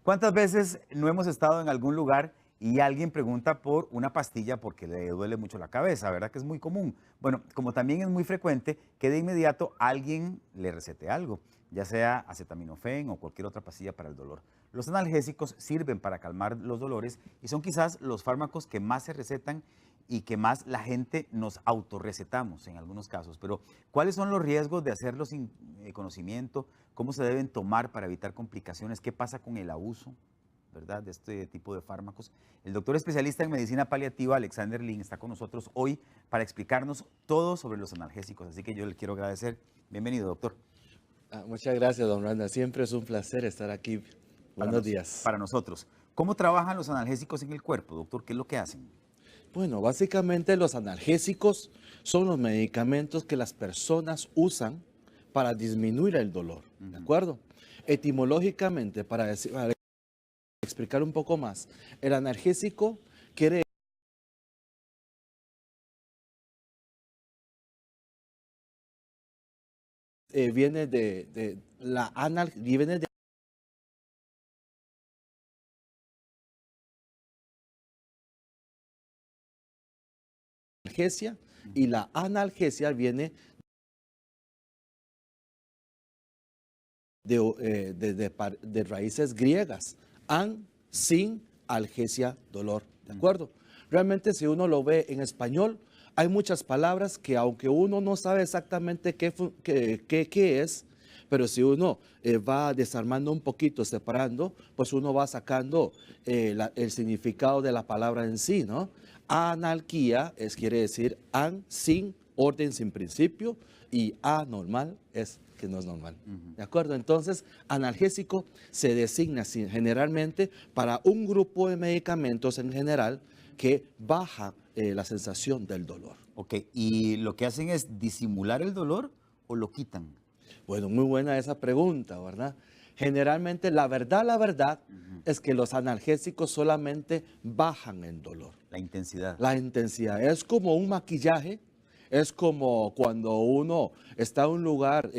¿Cuántas veces no hemos estado en algún lugar y alguien pregunta por una pastilla porque le duele mucho la cabeza? ¿Verdad que es muy común? Bueno, como también es muy frecuente que de inmediato alguien le recete algo, ya sea acetaminofén o cualquier otra pastilla para el dolor. Los analgésicos sirven para calmar los dolores y son quizás los fármacos que más se recetan y que más la gente nos autorrecetamos en algunos casos. Pero, ¿cuáles son los riesgos de hacerlo sin conocimiento? ¿Cómo se deben tomar para evitar complicaciones? ¿Qué pasa con el abuso, verdad, de este tipo de fármacos? El doctor especialista en medicina paliativa, Alexander Lin, está con nosotros hoy para explicarnos todo sobre los analgésicos. Así que yo le quiero agradecer. Bienvenido, doctor. Muchas gracias, don Randa. Siempre es un placer estar aquí. Buenos días. Para nosotros. ¿Cómo trabajan los analgésicos en el cuerpo, doctor? ¿Qué es lo que hacen? Bueno, básicamente los analgésicos son los medicamentos que las personas usan para disminuir el dolor, ¿de acuerdo? Etimológicamente, para explicar un poco más, el analgésico quiere viene de la viene de analgesia y la analgesia viene de raíces griegas, sin, algesia, dolor, ¿de acuerdo? Realmente si uno lo ve en español, hay muchas palabras que aunque uno no sabe exactamente qué es, pero si uno va desarmando un poquito, separando, pues uno va sacando el significado de la palabra en sí, ¿no? Anarquía quiere decir sin, orden sin principio, y anormal es que no es normal. ¿De acuerdo? Entonces, analgésico se designa generalmente para un grupo de medicamentos en general que baja la sensación del dolor. Ok, ¿y lo que hacen es disimular el dolor o lo quitan? Bueno, muy buena esa pregunta, ¿verdad? Generalmente, la verdad es que los analgésicos solamente bajan el dolor. La intensidad. La intensidad es como un maquillaje. Es como cuando uno está en un lugar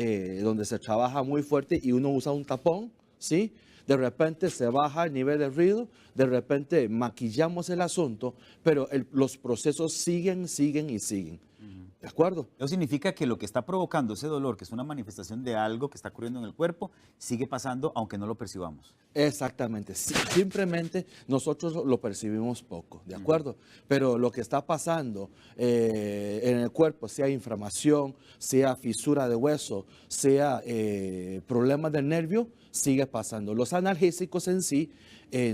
donde se trabaja muy fuerte y uno usa un tapón, ¿sí? De repente se baja el nivel de ruido, de repente maquillamos el asunto, pero los procesos siguen y siguen. ¿De acuerdo? Eso significa que lo que está provocando ese dolor, que es una manifestación de algo que está ocurriendo en el cuerpo, sigue pasando aunque no lo percibamos. Exactamente, simplemente nosotros lo percibimos poco, ¿de acuerdo? Pero lo que está pasando en el cuerpo, sea inflamación, sea fisura de hueso, sea problema del nervio, sigue pasando. Los analgésicos en sí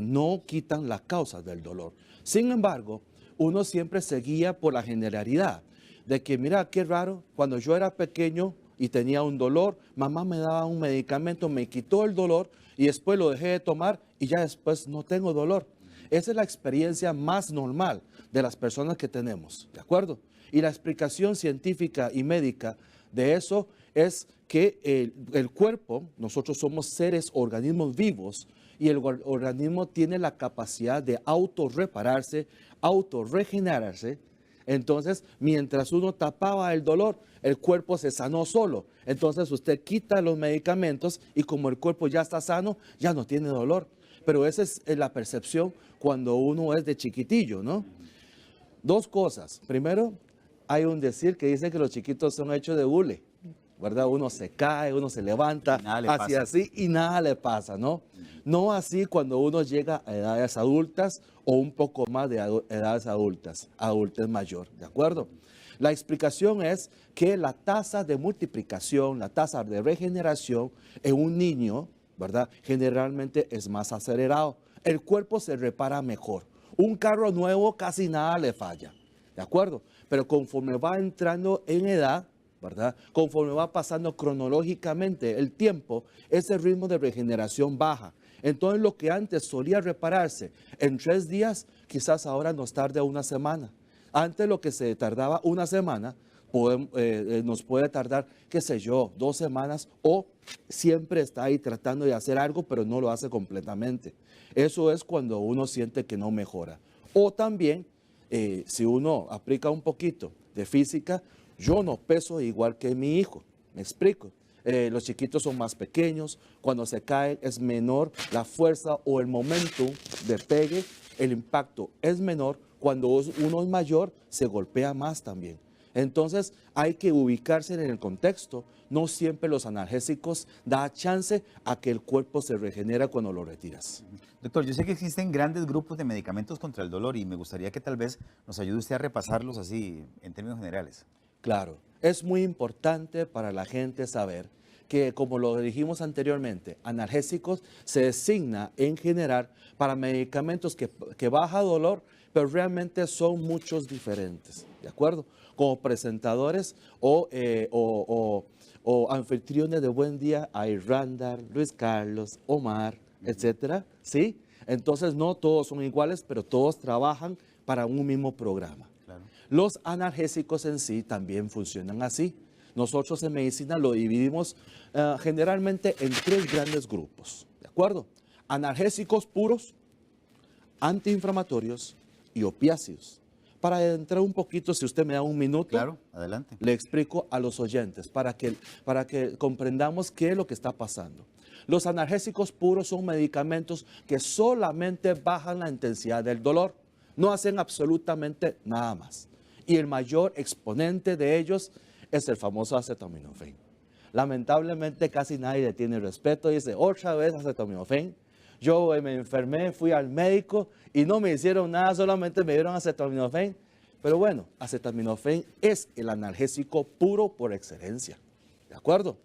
no quitan las causas del dolor. Sin embargo, uno siempre se guía por la generalidad de que, mira, qué raro, cuando yo era pequeño y tenía un dolor, mamá me daba un medicamento, me quitó el dolor y después lo dejé de tomar y ya después no tengo dolor. Esa es la experiencia más normal de las personas que tenemos, ¿de acuerdo? Y la explicación científica y médica de eso es que el cuerpo, nosotros somos seres, organismos vivos, y el organismo tiene la capacidad de autorrepararse, autorregenerarse. Entonces, mientras uno tapaba el dolor, el cuerpo se sanó solo. Entonces usted quita los medicamentos y como el cuerpo ya está sano, ya no tiene dolor. Pero esa es la percepción cuando uno es de chiquitillo, ¿no? Dos cosas. Primero, hay un decir que dice que los chiquitos son hechos de hule, ¿verdad? Uno se cae, uno se levanta, así y nada le pasa, ¿no? No así cuando uno llega a edades adultas o un poco más de edades adultas, adultez mayor, ¿de acuerdo? La explicación es que la tasa de multiplicación, la tasa de regeneración en un niño, ¿verdad? Generalmente es más acelerado. El cuerpo se repara mejor. Un carro nuevo casi nada le falla, ¿de acuerdo? Pero conforme va entrando en edad, ¿verdad? Conforme va pasando cronológicamente el tiempo, ese ritmo de regeneración baja. Entonces lo que antes solía repararse en 3 días, quizás ahora nos tarde una semana. Antes lo que se tardaba una semana, nos puede tardar, qué sé yo, 2 semanas, o siempre está ahí tratando de hacer algo, pero no lo hace completamente. Eso es cuando uno siente que no mejora. O también, si uno aplica un poquito de física, yo no peso igual que mi hijo, me explico. los chiquitos son más pequeños, cuando se caen es menor la fuerza o el momento de pegue, el impacto es menor, cuando uno es mayor se golpea más también. Entonces hay que ubicarse en el contexto, no siempre los analgésicos da chance a que el cuerpo se regenera cuando lo retiras. Doctor, yo sé que existen grandes grupos de medicamentos contra el dolor y me gustaría que tal vez nos ayude usted a repasarlos así en términos generales. Claro, es muy importante para la gente saber que, como lo dijimos anteriormente, analgésicos se designa en general para medicamentos que baja dolor, pero realmente son muchos diferentes, ¿de acuerdo? Como presentadores o anfitriones de Buen Día, hay Randall, Luis Carlos, Omar, etcétera, ¿sí? Entonces no todos son iguales, pero todos trabajan para un mismo programa. Claro. Los analgésicos en sí también funcionan así. Nosotros en medicina lo dividimos generalmente en tres grandes grupos, ¿de acuerdo? Analgésicos puros, antiinflamatorios y opiáceos. Para entrar un poquito, si usted me da un minuto, Claro, adelante. le explico a los oyentes para que comprendamos qué es lo que está pasando. Los analgésicos puros son medicamentos que solamente bajan la intensidad del dolor, no hacen absolutamente nada más. Y el mayor exponente de ellos es el famoso acetaminofén. Lamentablemente casi nadie le tiene respeto, dice otra vez acetaminofén. Yo me enfermé, fui al médico y no me hicieron nada, solamente me dieron acetaminofén. Pero bueno, acetaminofén es el analgésico puro por excelencia, ¿de acuerdo?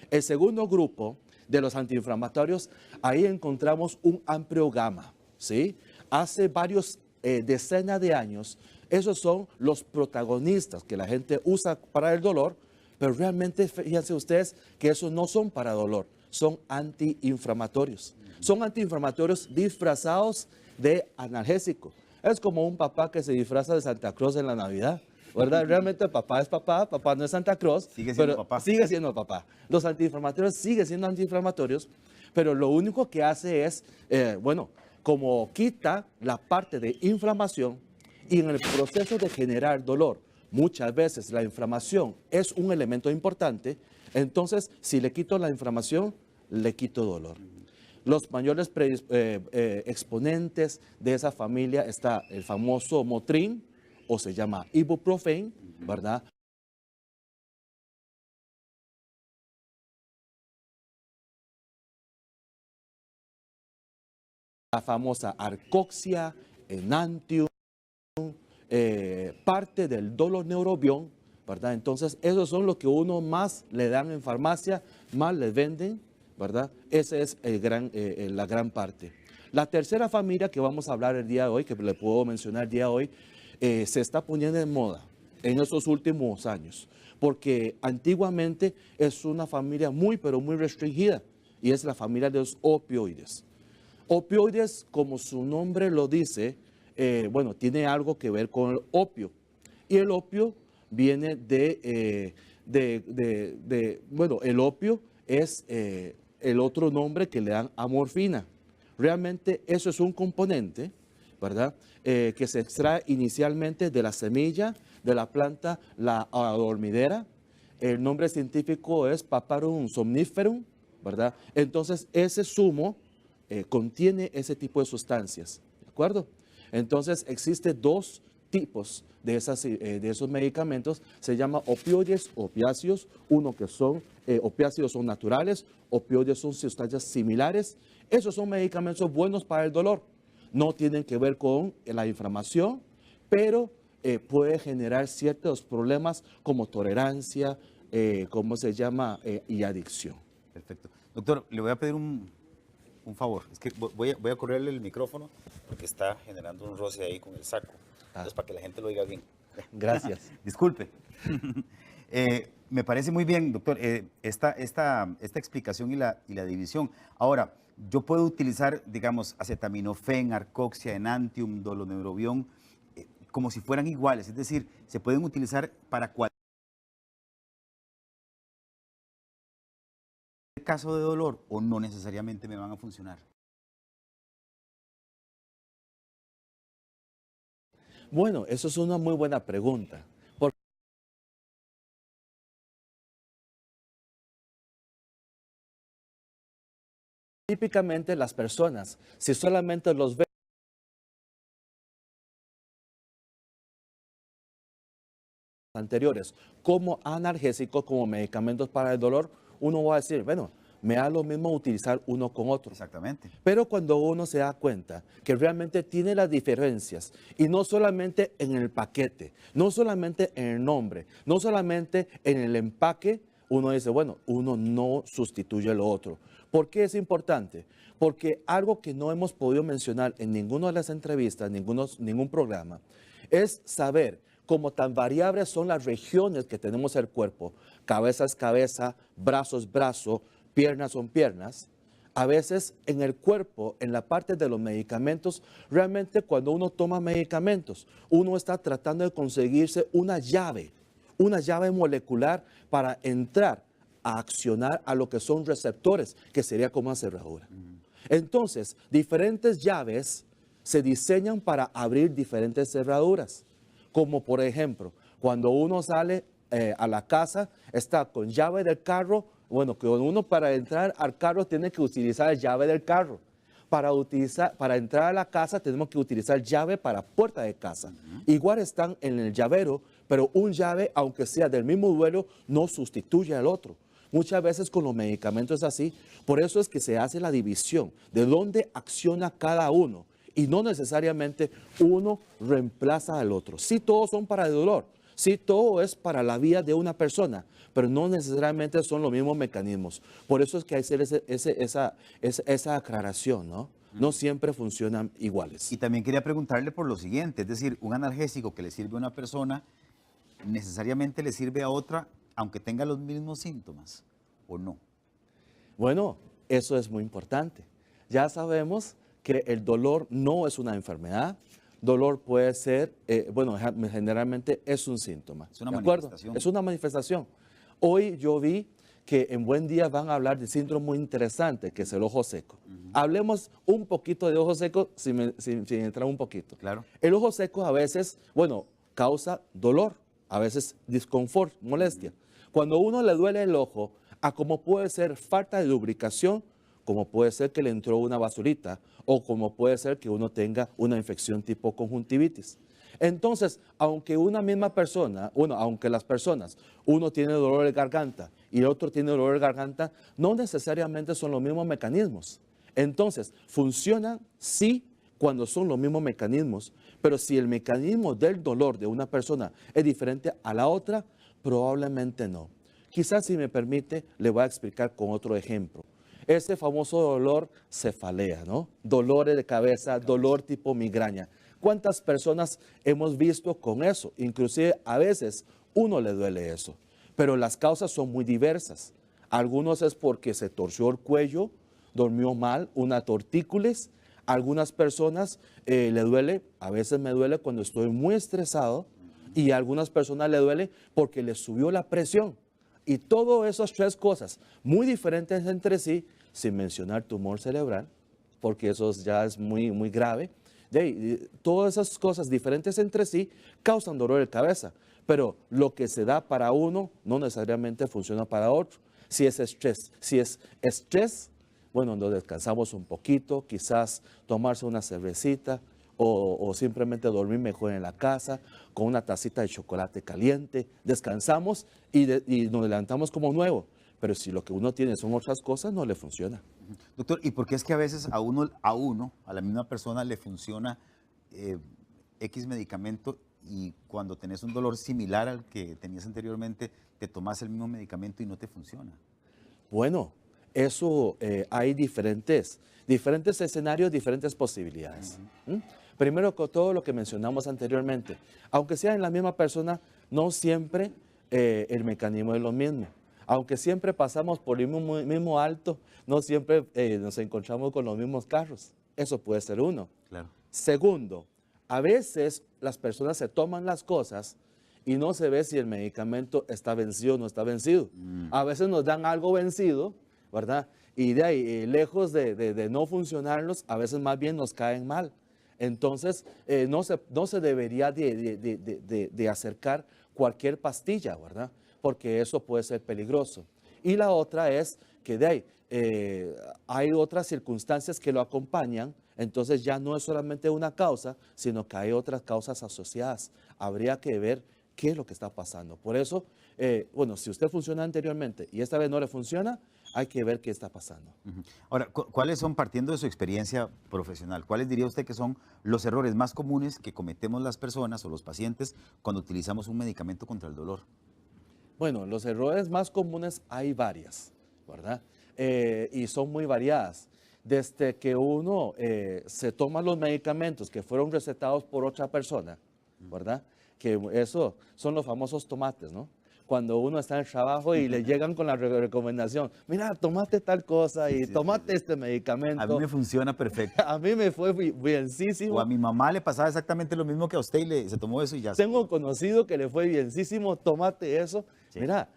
El segundo grupo de los antiinflamatorios, ahí encontramos un amplio gama, ¿sí? Hace varios decenas de años, esos son los protagonistas que la gente usa para el dolor, pero realmente fíjense ustedes que esos no son para dolor, son antiinflamatorios. Son antiinflamatorios disfrazados de analgésico. Es como un papá que se disfraza de Santa Claus en la Navidad, ¿verdad? Realmente papá es papá, papá no es Santa Claus, Sigue siendo pero papá. sigue siendo papá. Los antiinflamatorios siguen siendo antiinflamatorios, pero lo único que hace es, bueno, como quita la parte de inflamación y en el proceso de generar dolor, muchas veces la inflamación es un elemento importante, entonces si le quito la inflamación, le quito dolor. Los mayores exponentes de esa familia está el famoso Motrin, o se llama Ibuprofen, ¿verdad? La famosa Arcoxia, Enantium, parte del Doloneurobion, ¿verdad? Entonces, esos son los que uno más le dan en farmacia, más le venden, ¿verdad? Esa es la gran parte. La tercera familia que vamos a hablar el día de hoy, que le puedo mencionar el día de hoy, se está poniendo en moda en estos últimos años, porque antiguamente es una familia muy, pero muy restringida, y es la familia de los opioides. Opioides, como su nombre lo dice, bueno, tiene algo que ver con el opio. Y el opio viene bueno, el opio es el otro nombre que le dan a morfina. Realmente eso es un componente, ¿verdad? Que se extrae inicialmente de la semilla de la planta, la adormidera. El nombre científico es Paparum somniferum, ¿verdad? Entonces, ese zumo contiene ese tipo de sustancias, ¿de acuerdo? Entonces, existen dos tipos de esos medicamentos, se llama opioides, opiáceos, uno que son, opiáceos son naturales, opioides son sustancias similares, esos son medicamentos buenos para el dolor, no tienen que ver con la inflamación, pero puede generar ciertos problemas como tolerancia, ¿cómo se llama? Y adicción. Perfecto. Doctor, le voy a pedir un favor. Es que voy a correrle el micrófono porque está generando un roce ahí con el saco. Entonces, para que la gente lo oiga bien. Gracias. Disculpe. Me parece muy bien, doctor, esta explicación y la división. Ahora, yo puedo utilizar, digamos, acetaminofén, Arcoxia, Enantium, Doloneurobion, como si fueran iguales. Es decir, se pueden utilizar para cualquier caso de dolor o no necesariamente me van a funcionar. Bueno, eso es una muy buena pregunta. típicamente las personas, si solamente los ven anteriores como analgésicos, como medicamentos para el dolor, uno va a decir, bueno, me da lo mismo utilizar uno con otro. Exactamente. Pero cuando uno se da cuenta que realmente tiene las diferencias, y no solamente en el paquete, no solamente en el nombre, no solamente en el empaque, uno dice, bueno, uno no sustituye lo otro. ¿Por qué es importante? Porque algo que no hemos podido mencionar en ninguna de las entrevistas, ningún programa, es saber cómo tan variables son las regiones que tenemos en el cuerpo. Cabeza es cabeza, brazo es brazo, piernas son piernas. A veces en el cuerpo, en la parte de los medicamentos, realmente cuando uno toma medicamentos, uno está tratando de conseguirse una llave molecular para entrar a accionar a lo que son receptores, que sería como una cerradura. Entonces, diferentes llaves se diseñan para abrir diferentes cerraduras. Como por ejemplo, cuando uno sale a la casa, está con llave del carro. Bueno, que uno para entrar al carro tiene que utilizar llave del carro. Para entrar a la casa tenemos que utilizar llave para puerta de casa. Igual están en el llavero, pero un llave, aunque sea del mismo duelo, no sustituye al otro. Muchas veces con los medicamentos es así. Por eso es que se hace la división de dónde acciona cada uno. Y no necesariamente uno reemplaza al otro. Sí, todos son para el dolor. Sí, todo es para la vida de una persona, pero no necesariamente son los mismos mecanismos. Por eso es que hay que hacer esa aclaración, ¿no? No siempre funcionan iguales. Y también quería preguntarle por lo siguiente, es decir, un analgésico que le sirve a una persona, ¿necesariamente le sirve a otra aunque tenga los mismos síntomas o no? Bueno, eso es muy importante. Ya sabemos que el dolor no es una enfermedad. Dolor puede ser, generalmente es un síntoma. Es una ¿De acuerdo? manifestación. Es una manifestación. Hoy yo vi que en Buen Día van a hablar de síndrome muy interesante, que es el ojo seco. Hablemos un poquito de ojo seco sin entrar un poquito. Claro. El ojo seco a veces, causa dolor, a veces disconfort, molestia. Cuando a uno le duele el ojo, a como puede ser falta de lubricación, como puede ser que le entró una basurita, o como puede ser que uno tenga una infección tipo conjuntivitis. Entonces, aunque una misma persona, aunque las personas, uno tiene dolor de garganta y el otro tiene dolor de garganta, no necesariamente son los mismos mecanismos. Entonces, funcionan sí cuando son los mismos mecanismos, pero si el mecanismo del dolor de una persona es diferente a la otra, probablemente no. Quizás, si me permite, le voy a explicar con otro ejemplo. Ese famoso dolor cefalea, ¿no? Dolores de cabeza, dolor tipo migraña. ¿Cuántas personas hemos visto con eso? Inclusive a veces uno le duele eso, pero las causas son muy diversas. Algunos es porque se torció el cuello, durmió mal, una tortícolis. Algunas personas le duele, a veces me duele cuando estoy muy estresado, y a algunas personas le duele porque le subió la presión. Y todas esas tres cosas muy diferentes entre sí, sin mencionar tumor cerebral, porque eso ya es muy, muy grave. Todas esas cosas diferentes entre sí causan dolor de cabeza, pero lo que se da para uno no necesariamente funciona para otro. Si es estrés, nos descansamos un poquito, quizás tomarse una cervecita o simplemente dormir mejor en la casa con una tacita de chocolate caliente, descansamos y nos levantamos como nuevo. Pero si lo que uno tiene son otras cosas, no le funciona. Doctor, ¿y por qué es que a veces a la misma persona le funciona X medicamento y cuando tenés un dolor similar al que tenías anteriormente, te tomas el mismo medicamento y no te funciona? Bueno, eso hay diferentes escenarios, diferentes posibilidades. Primero, con todo lo que mencionamos anteriormente, aunque sea en la misma persona, no siempre el mecanismo es lo mismo. Aunque siempre pasamos por el mismo alto, no siempre nos encontramos con los mismos carros. Eso puede ser uno. Claro. Segundo, a veces las personas se toman las cosas y no se ve si el medicamento está vencido o no está vencido. A veces nos dan algo vencido, ¿verdad? Y de ahí, lejos de no funcionarlos, a veces más bien nos caen mal. Entonces, no se debería de acercar cualquier pastilla, ¿verdad? Porque eso puede ser peligroso. Y la otra es que hay otras circunstancias que lo acompañan, entonces ya no es solamente una causa, sino que hay otras causas asociadas. Habría que ver qué es lo que está pasando. Por eso, bueno, si usted funciona anteriormente y esta vez no le funciona, hay que ver qué está pasando. Ujú. Ahora, ¿cuáles son, partiendo de su experiencia profesional, cuáles diría usted que son los errores más comunes que cometemos las personas o los pacientes cuando utilizamos un medicamento contra el dolor? Bueno, los errores más comunes hay varias, ¿verdad? Y son muy variadas. Desde que uno se toma los medicamentos que fueron recetados por otra persona, ¿verdad? Que eso son los famosos tomates, ¿no? Cuando uno está en el trabajo y le llegan con la recomendación, mira, tomate tal cosa Sí, y sí, sí, tomate sí. este A mí medicamento. me funciona perfecto. A mí me fue O a bienísimo. mi mamá le pasaba exactamente lo mismo que a usted y se tomó eso y ya. Tengo un conocido que le fue bienísimo, tómate eso. Sí. Mira,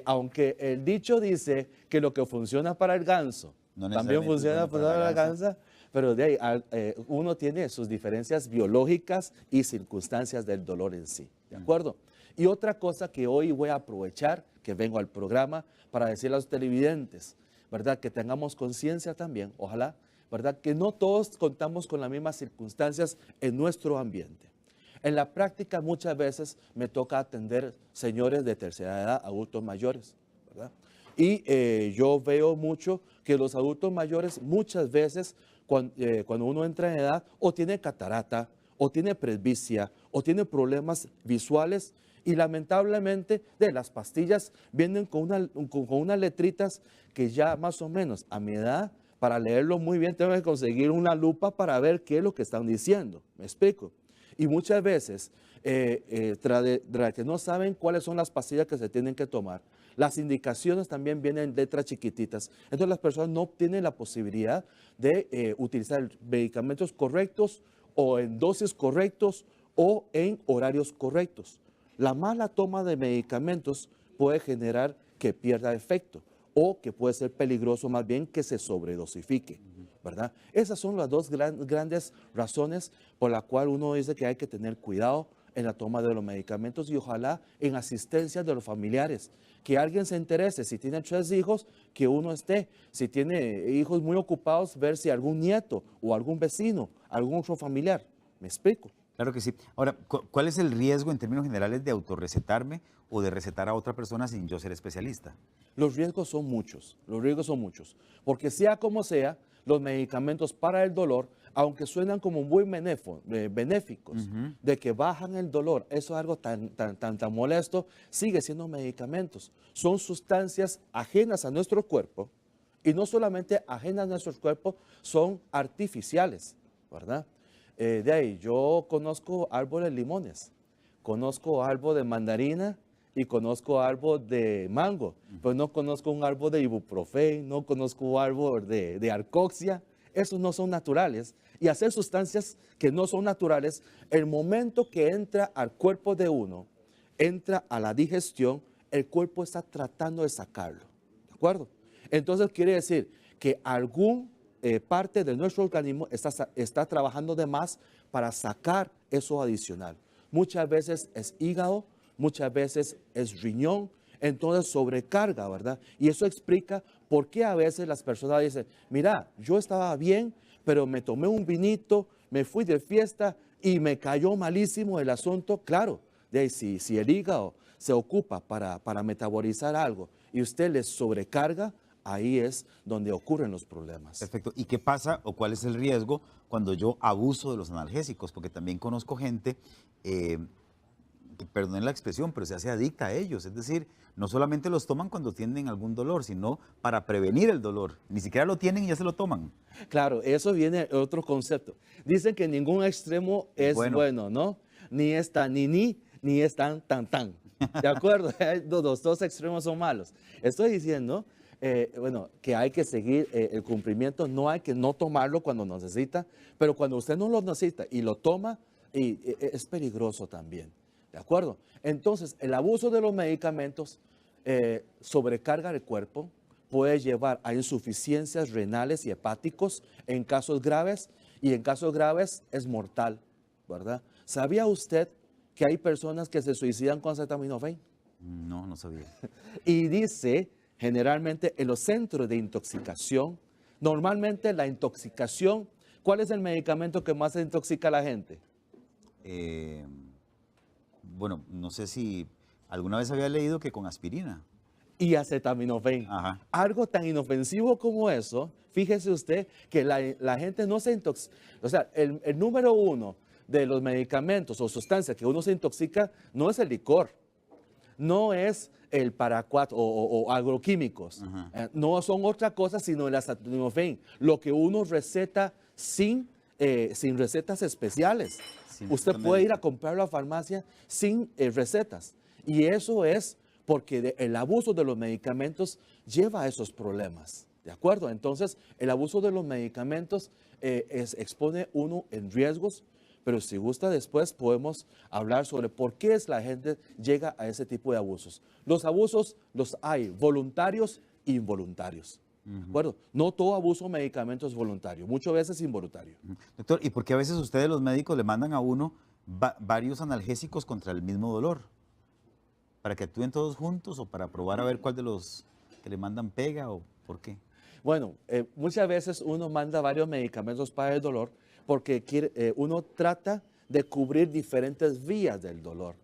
aunque el dicho dice que lo que funciona para el ganso No también necesariamente es funciona bueno para para la la gansa. gansa, pero de ahí uno tiene sus diferencias biológicas y circunstancias del dolor en sí, ¿de acuerdo? Y otra cosa que hoy voy a aprovechar, que vengo al programa, para decirle a los televidentes, ¿verdad? Que tengamos conciencia también, ojalá, ¿verdad? Que no todos contamos con las mismas circunstancias en nuestro ambiente. En la práctica muchas veces me toca atender señores de tercera edad, adultos mayores, ¿verdad? Y yo veo mucho que los adultos mayores muchas veces cuando uno entra en edad o tiene catarata, o tiene presbicia, o tiene problemas visuales y lamentablemente de las pastillas vienen con unas letritas que ya más o menos a mi edad, para leerlo muy bien, tengo que conseguir una lupa para ver qué es lo que están diciendo. ¿Me explico? Y muchas veces, tras que no saben cuáles son las pastillas que se tienen que tomar, las indicaciones también vienen en letras chiquititas. Entonces las personas no tienen la posibilidad de utilizar medicamentos correctos o en dosis correctos o en horarios correctos. La mala toma de medicamentos puede generar que pierda efecto o que puede ser peligroso más bien que se sobredosifique, ¿verdad? Esas son las dos grandes razones por las cuales uno dice que hay que tener cuidado en la toma de los medicamentos y ojalá en asistencia de los familiares, que alguien se interese, si tiene 3 hijos, que uno esté, si tiene hijos muy ocupados, ver si algún nieto o algún vecino, algún otro familiar, ¿me explico? Claro que sí. Ahora, ¿cuál es el riesgo en términos generales de autorrecetarme o de recetar a otra persona sin yo ser especialista? Los riesgos son muchos, porque sea como sea, los medicamentos para el dolor, aunque suenan como muy benéficos, de que bajan el dolor, eso es algo tan molesto, sigue siendo medicamentos. Son sustancias ajenas a nuestro cuerpo, y no solamente ajenas a nuestro cuerpo, son artificiales, ¿verdad? De ahí, yo conozco árboles limones, conozco árbol de mandarina y conozco árbol de mango, pero no conozco un árbol de ibuprofeno, no conozco un árbol de arcoxia. Esos no son naturales. Y hacer sustancias que no son naturales, el momento que entra al cuerpo de uno, entra a la digestión, el cuerpo está tratando de sacarlo. ¿De acuerdo? Entonces quiere decir que algún parte de nuestro organismo está trabajando de más para sacar eso adicional. Muchas veces es hígado, muchas veces es riñón, entonces sobrecarga, ¿verdad? Y eso explica por qué a veces las personas dicen, mira, yo estaba bien, pero me tomé un vinito, me fui de fiesta y me cayó malísimo el asunto. Claro, de ahí, si el hígado se ocupa para metabolizar algo y usted le sobrecarga, ahí es donde ocurren los problemas. Perfecto. ¿Y qué pasa o cuál es el riesgo cuando yo abuso de los analgésicos? Porque también conozco gente, que, perdonen la expresión, pero se hace adicta a ellos. Es decir, no solamente los toman cuando tienen algún dolor, sino para prevenir el dolor. Ni siquiera lo tienen y ya se lo toman. Claro, eso viene otro concepto. Dicen que ningún extremo es bueno, ¿no? Ni es tan ni es tan. ¿De acuerdo? Los dos extremos son malos. Estoy diciendo, bueno, que hay que seguir el cumplimiento, no hay que no tomarlo cuando necesita, pero cuando usted no lo necesita y lo toma, es peligroso también. ¿De acuerdo? Entonces, el abuso de los medicamentos sobrecarga el cuerpo, puede llevar a insuficiencias renales y hepáticos en casos graves, y en casos graves es mortal, ¿verdad? ¿Sabía usted que hay personas que se suicidan con acetaminofén? No, no sabía. Y dice generalmente en los centros de intoxicación. Normalmente la intoxicación, ¿cuál es el medicamento que más intoxica a la gente? Eh, bueno, no sé si alguna vez había leído que con aspirina. Y acetaminofén. Ajá. Algo tan inofensivo como eso, fíjese usted que la gente no se intoxica. O sea, el número uno de los medicamentos o sustancias que uno se intoxica no es el licor, no es el paraquat o agroquímicos. No son otra cosa sino el acetaminofén, lo que uno receta sin recetas especiales. Sin Usted receta puede ir médica. a comprar la farmacia sin recetas. Y eso es porque el abuso de los medicamentos lleva a esos problemas. ¿De acuerdo? Entonces, el abuso de los medicamentos expone uno en riesgos, pero si gusta después podemos hablar sobre por qué es la gente llega a ese tipo de abusos. Los abusos los hay voluntarios e involuntarios. ¿De acuerdo? No todo abuso de medicamentos es voluntario, muchas veces involuntario. Doctor, ¿y por qué a veces ustedes los médicos le mandan a uno varios analgésicos contra el mismo dolor? ¿Para que actúen todos juntos o para probar a ver cuál de los que le mandan pega o por qué? Bueno, muchas veces uno manda varios medicamentos para el dolor porque uno trata de cubrir diferentes vías del dolor.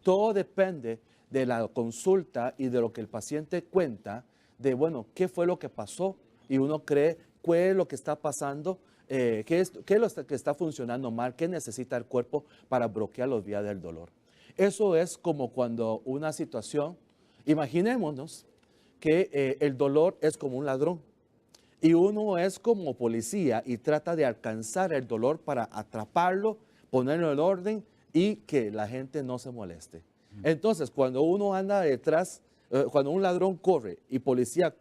Todo depende de la consulta y de lo que el paciente cuenta, de, bueno, qué fue lo que pasó y uno cree qué es lo que está pasando, qué es lo que está funcionando mal, qué necesita el cuerpo para bloquear las vías del dolor. Eso es como cuando una situación, imaginémonos que el dolor es como un ladrón y uno es como policía y trata de alcanzar el dolor para atraparlo, ponerlo en orden y que la gente no se moleste. Entonces, cuando uno anda detrás, cuando un ladrón corre y policía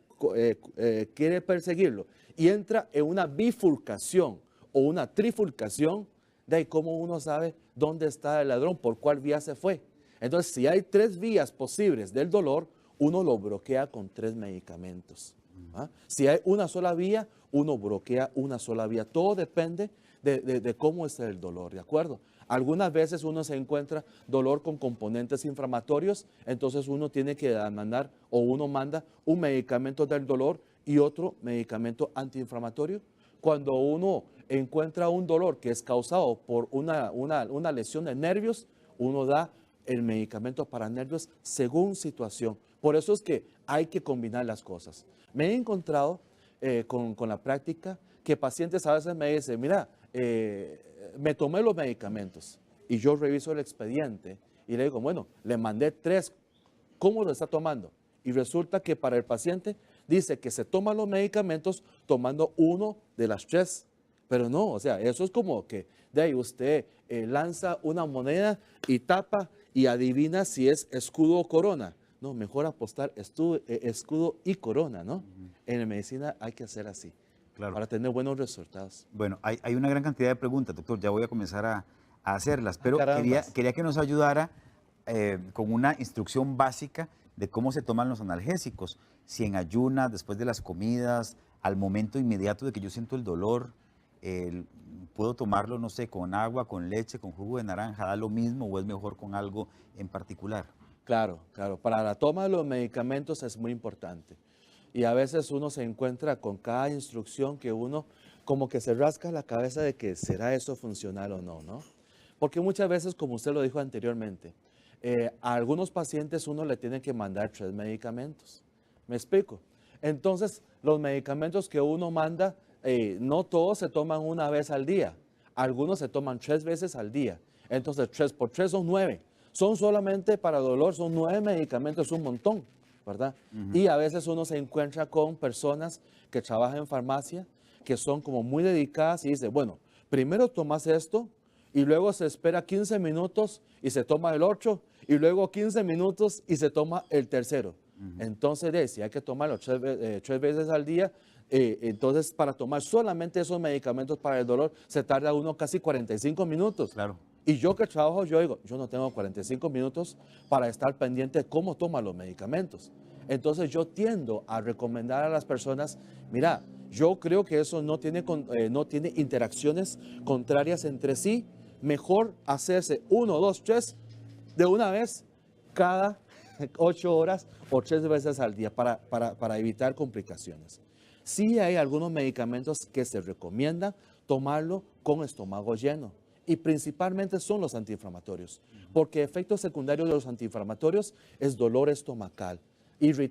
quiere perseguirlo y entra en una bifurcación o una trifurcación, de ahí cómo uno sabe dónde está el ladrón, por cuál vía se fue. Entonces, si hay 3 vías posibles del dolor, uno lo bloquea con 3 medicamentos. ¿Ah? Si hay una sola vía, uno bloquea una sola vía. Todo depende de cómo es el dolor, ¿de acuerdo? Algunas veces uno se encuentra dolor con componentes inflamatorios, entonces uno tiene que mandar o uno manda un medicamento del dolor y otro medicamento antiinflamatorio. Cuando uno encuentra un dolor que es causado por una lesión de nervios, uno da el medicamento para nervios según situación. Por eso es que hay que combinar las cosas. Me he encontrado con la práctica que pacientes a veces me dicen, mira, me tomé los medicamentos y yo reviso el expediente y le digo, bueno, le mandé 3, ¿cómo lo está tomando? Y resulta que para el paciente dice que se toma los medicamentos tomando uno de las 3, pero no, o sea, eso es como que de ahí usted lanza una moneda y tapa y adivina si es escudo o corona. No, mejor apostar escudo y corona, ¿no? En la medicina hay que hacer así, Claro. para tener buenos resultados. Bueno, hay una gran cantidad de preguntas, doctor. Ya voy a comenzar a hacerlas, pero Carambas. quería que nos ayudara con una instrucción básica de cómo se toman los analgésicos. Si en ayunas, después de las comidas, al momento inmediato de que yo siento el dolor, puedo tomarlo, no sé, con agua, con leche, con jugo de naranja, ¿da lo mismo o es mejor con algo en particular? Claro, claro. Para la toma de los medicamentos es muy importante. Y a veces uno se encuentra con cada instrucción que uno como que se rasca la cabeza de que será eso funcional o no, ¿no? Porque muchas veces, como usted lo dijo anteriormente, a algunos pacientes uno le tiene que mandar 3 medicamentos. ¿Me explico? Entonces, los medicamentos que uno manda, no todos se toman una vez al día. Algunos se toman 3 veces al día. Entonces, 3 por 3 son 9. Son solamente para dolor, son 9 medicamentos, es un montón, ¿verdad? Y a veces uno se encuentra con personas que trabajan en farmacia, que son como muy dedicadas y dice, bueno, primero tomas esto y luego se espera 15 minutos y se toma el 8 y luego 15 minutos y se toma el tercero. Entonces, si hay que tomarlo 3 veces al día, entonces para tomar solamente esos medicamentos para el dolor se tarda uno casi 45 minutos. Claro. Y yo que trabajo, yo digo, yo no tengo 45 minutos para estar pendiente de cómo toma los medicamentos. Entonces yo tiendo a recomendar a las personas, mira, yo creo que eso no tiene interacciones contrarias entre sí. Mejor hacerse 1, 2, 3 de una vez cada 8 horas o 3 veces al día para evitar complicaciones. Sí hay algunos medicamentos que se recomiendan tomarlo con estómago lleno y principalmente son los antiinflamatorios, porque efectos secundarios de los antiinflamatorios es dolor estomacal, irritación